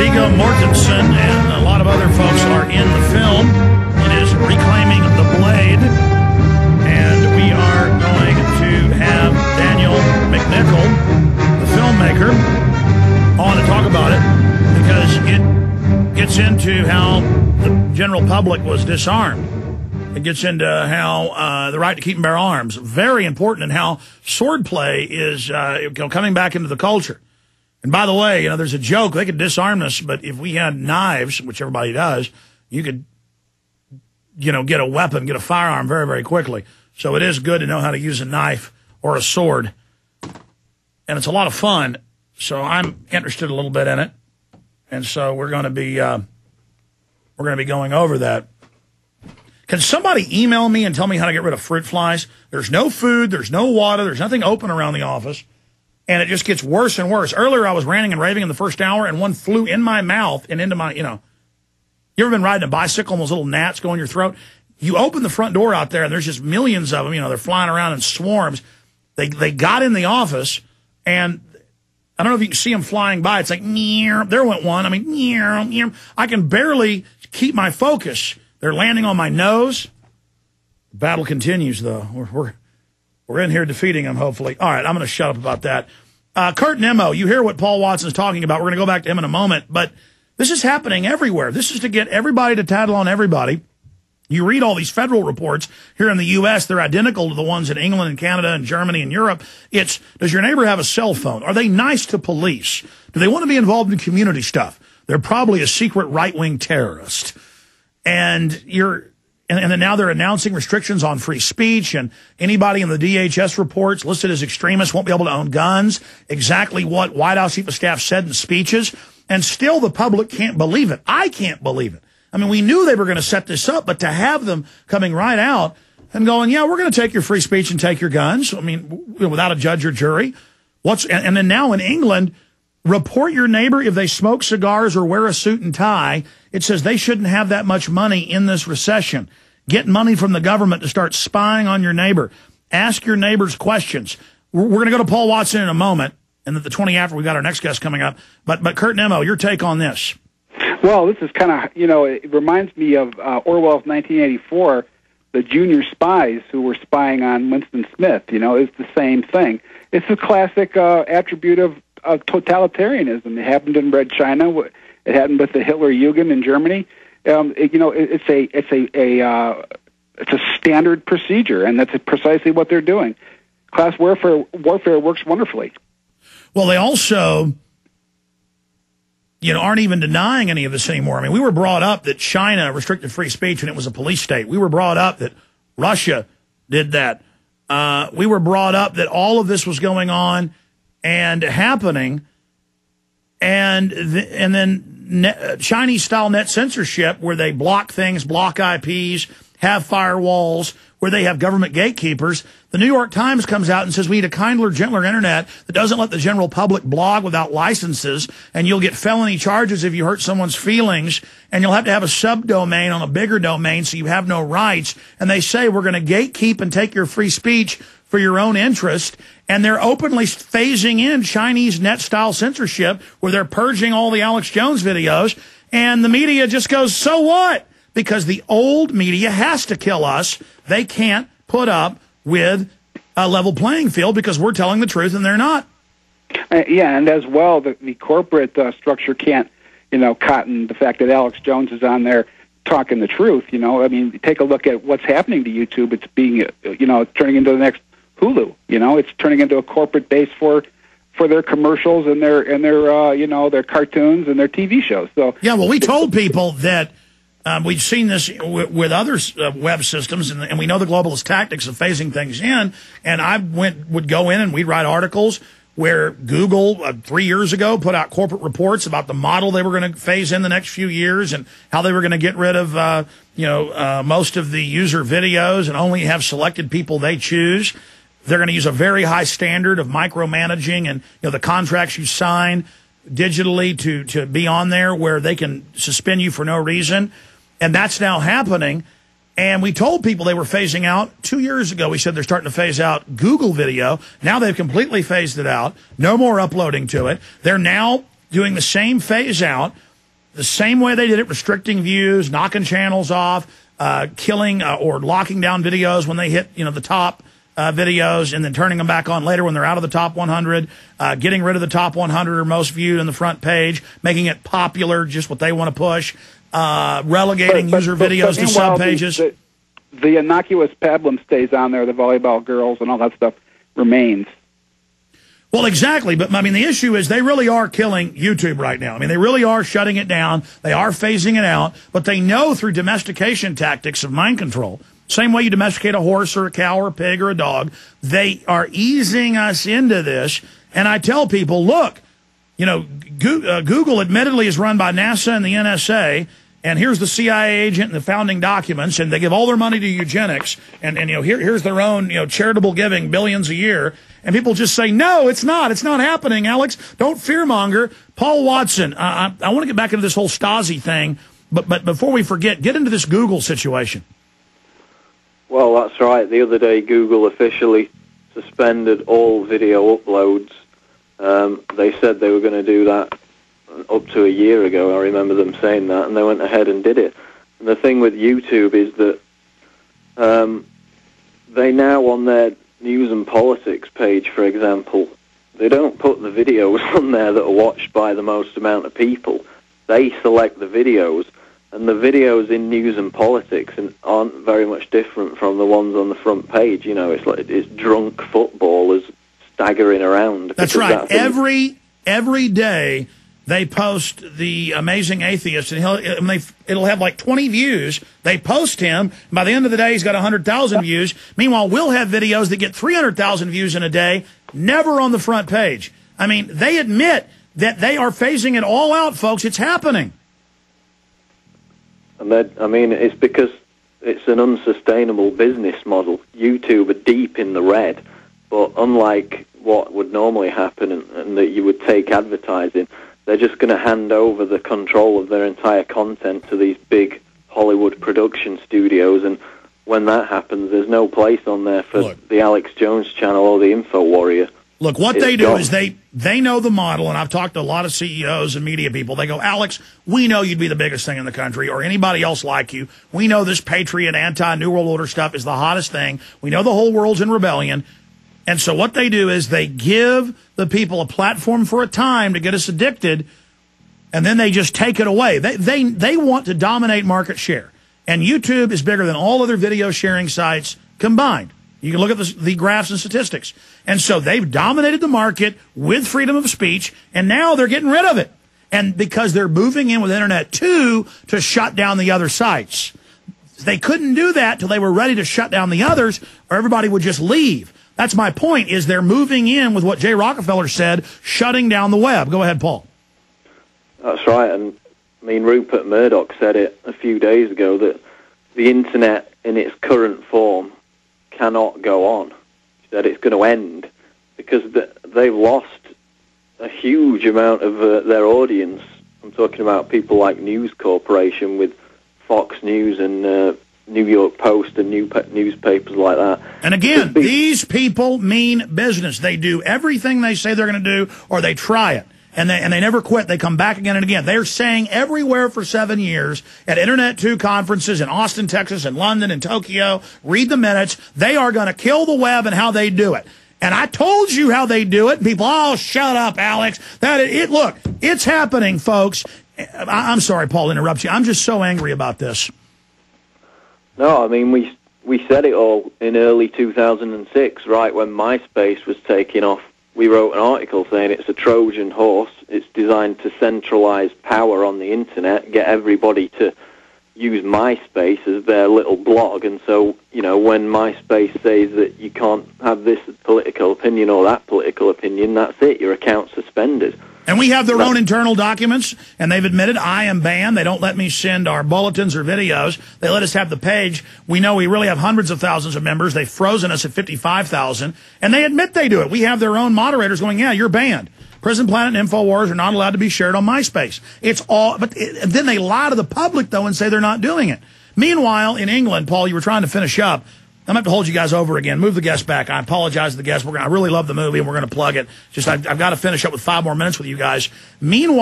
Viggo Mortensen and a lot of other folks are in the film. It is Reclaiming the Blade. And we are going to have Daniel McNichol, the filmmaker, on to talk about it because it gets into how the general public was disarmed. It gets into how the right to keep and bear arms, very important, and how swordplay is coming back into the culture. And by the way, there's a joke. They could disarm us, but if we had knives, which everybody does, you could, get a weapon, get a firearm very, very quickly. So it is good to know how to use a knife or a sword. And it's a lot of fun. So I'm interested a little bit in it. And so we're going to be going over that. Can somebody email me and tell me how to get rid of fruit flies? There's no food, there's no water, there's nothing open around the office. And it just gets worse and worse. Earlier, I was ranting and raving in the first hour, and one flew in my mouth and into my, You ever been riding a bicycle and those little gnats go in your throat? You open the front door out there, and there's just millions of them. They're flying around in swarms. They got in the office, and I don't know if you can see them flying by. It's like, there went one. I mean, I can barely keep my focus. They're landing on my nose. The battle continues, though. We're in here defeating them, hopefully. All right, I'm going to shut up about that. Kurt Nimmo, you hear what Paul Watson's talking about. We're going to go back to him in a moment. But this is happening everywhere. This is to get everybody to tattle on everybody. You read all these federal reports here in the U.S., they're identical to the ones in England and Canada and Germany and Europe. It's, does your neighbor have a cell phone? Are they nice to police? Do they want to be involved in community stuff? They're probably a secret right-wing terrorist. And then now they're announcing restrictions on free speech, and anybody in the DHS reports listed as extremists won't be able to own guns, exactly what White House Chief of Staff said in speeches, and still the public can't believe it. I can't believe it. I mean, we knew they were going to set this up, but to have them coming right out and going, yeah, we're going to take your free speech and take your guns, I mean, without a judge or jury. And then now in England, report your neighbor if they smoke cigars or wear a suit and tie. It says they shouldn't have that much money in this recession. Get money from the government to start spying on your neighbor. Ask your neighbors questions. We're going to go to Paul Watson in a moment, and at the 20 after, we've got our next guest coming up. But Kurt Nimmo, your take on this. Well, this is kind of, it reminds me of Orwell's 1984, the junior spies who were spying on Winston Smith. It's the same thing. It's a classic attribute of totalitarianism. It happened in Red China. It happened with the Hitler-Jugend in Germany. It's a standard procedure, and that's precisely what they're doing. Class warfare works wonderfully. Well, they also, aren't even denying any of this anymore. I mean, we were brought up that China restricted free speech when it was a police state. We were brought up that Russia did that. We were brought up that all of this was going on and happening, and then Chinese-style net censorship where they block things, block IPs, have firewalls, where they have government gatekeepers. The New York Times comes out and says we need a kinder, gentler internet that doesn't let the general public blog without licenses, and you'll get felony charges if you hurt someone's feelings, and you'll have to have a subdomain on a bigger domain so you have no rights. And they say we're going to gatekeep and take your free speech for your own interest, and they're openly phasing in Chinese net-style censorship where they're purging all the Alex Jones videos, and the media just goes, so what? Because the old media has to kill us. They can't put up with a level playing field because we're telling the truth and they're not. Yeah, and as well, the corporate structure can't, cotton the fact that Alex Jones is on there talking the truth. I mean, take a look at what's happening to YouTube. It's being, turning into the next Hulu. It's turning into a corporate base for their commercials and their their cartoons and their TV shows. So yeah, well, we told people that we've seen this with other web systems, and we know the globalist tactics of phasing things in. And I would go in and we'd write articles where Google 3 years ago put out corporate reports about the model they were going to phase in the next few years and how they were going to get rid of most of the user videos and only have selected people they choose. They're going to use a very high standard of micromanaging and the contracts you sign digitally to be on there where they can suspend you for no reason. And that's now happening. And we told people they were phasing out 2 years ago. We said they're starting to phase out Google video. Now they've completely phased it out. No more uploading to it. They're now doing the same phase out the same way they did it, restricting views, knocking channels off, killing or locking down videos when they hit, the top videos, and then turning them back on later when they're out of the top 100, getting rid of the top 100 or most viewed on the front page, making it popular, just what they want to push, relegating user videos to sub-pages. The innocuous pablum stays on there, the volleyball girls and all that stuff remains. Well, exactly. But, I mean, the issue is they really are killing YouTube right now. I mean, they really are shutting it down. They are phasing it out. But they know through domestication tactics of mind control, same way you domesticate a horse or a cow or a pig or a dog, they are easing us into this. And I tell people, look, Google admittedly is run by NASA and the NSA. And here's the CIA agent and the founding documents, and they give all their money to eugenics, and here's their own charitable giving, billions a year, and people just say no, it's not happening. Alex, don't fearmonger. Paul Watson, I want to get back into this whole Stasi thing, but before we forget, get into this Google situation. Well, that's right. The other day, Google officially suspended all video uploads. They said they were going to do that up to a year ago. I remember them saying that, and they went ahead and did it. And the thing with YouTube is that they now, on their news and politics page, for example, they don't put the videos on there that are watched by the most amount of people. They select the videos, and the videos in news and politics aren't very much different from the ones on the front page. It's drunk footballers staggering around. That's right. Every day they post the Amazing Atheist, and it'll have like 20 views. They post him, and by the end of the day, he's got 100,000 views. Meanwhile, we'll have videos that get 300,000 views in a day, never on the front page. I mean, they admit that they are phasing it all out, folks. It's happening. And it's because it's an unsustainable business model. YouTube are deep in the red, but unlike what would normally happen and that you would take advertising, they're just going to hand over the control of their entire content to these big Hollywood production studios, and when that happens, there's no place on there for the Alex Jones channel or the Info Warrior. Look, what they do is they know the model, and I've talked to a lot of CEOs and media people. They go, Alex, we know you'd be the biggest thing in the country, or anybody else like you. We know this patriot, anti-New World Order stuff is the hottest thing. We know the whole world's in rebellion. And so what they do is they give the people a platform for a time to get us addicted, and then they just take it away. They want to dominate market share. And YouTube is bigger than all other video sharing sites combined. You can look at the graphs and statistics. And so they've dominated the market with freedom of speech, and now they're getting rid of it. And because they're moving in with Internet 2 to shut down the other sites. They couldn't do that till they were ready to shut down the others, or everybody would just leave. That's my point, is they're moving in with what Jay Rockefeller said, shutting down the web. Go ahead, Paul. That's right. And Rupert Murdoch said it a few days ago that the Internet in its current form cannot go on. He said it's going to end because they've lost a huge amount of their audience. I'm talking about people like News Corporation with Fox News and New York Post and newspapers like that. And again, these people mean business. They do everything they say they're going to do, or they try it. And they never quit. They come back again and again. They're saying everywhere for 7 years at Internet 2 conferences in Austin, Texas, and London and Tokyo, read the minutes, they are going to kill the web and how they do it. And I told you how they do it. People, oh, shut up, Alex. Look, it's happening, folks. I'm sorry, Paul, to interrupt you. I'm just so angry about this. No, we said it all in early 2006, right when MySpace was taking off. We wrote an article saying it's a Trojan horse. It's designed to centralize power on the Internet, get everybody to use MySpace as their little blog. And so, when MySpace says that you can't have this political opinion or that political opinion, that's it. Your account's suspended. And we have their own internal documents, and they've admitted I am banned. They don't let me send our bulletins or videos. They let us have the page. We know we really have hundreds of thousands of members. They've frozen us at 55,000, and they admit they do it. We have their own moderators going, yeah, you're banned. Prison Planet and InfoWars are not allowed to be shared on MySpace. But then they lie to the public, though, and say they're not doing it. Meanwhile, in England, Paul, you were trying to finish up. I'm going to have to hold you guys over again. Move the guests back. I apologize to the guests. I really love the movie, and we're going to plug it. Just I've got to finish up with 5 more minutes with you guys. Meanwhile,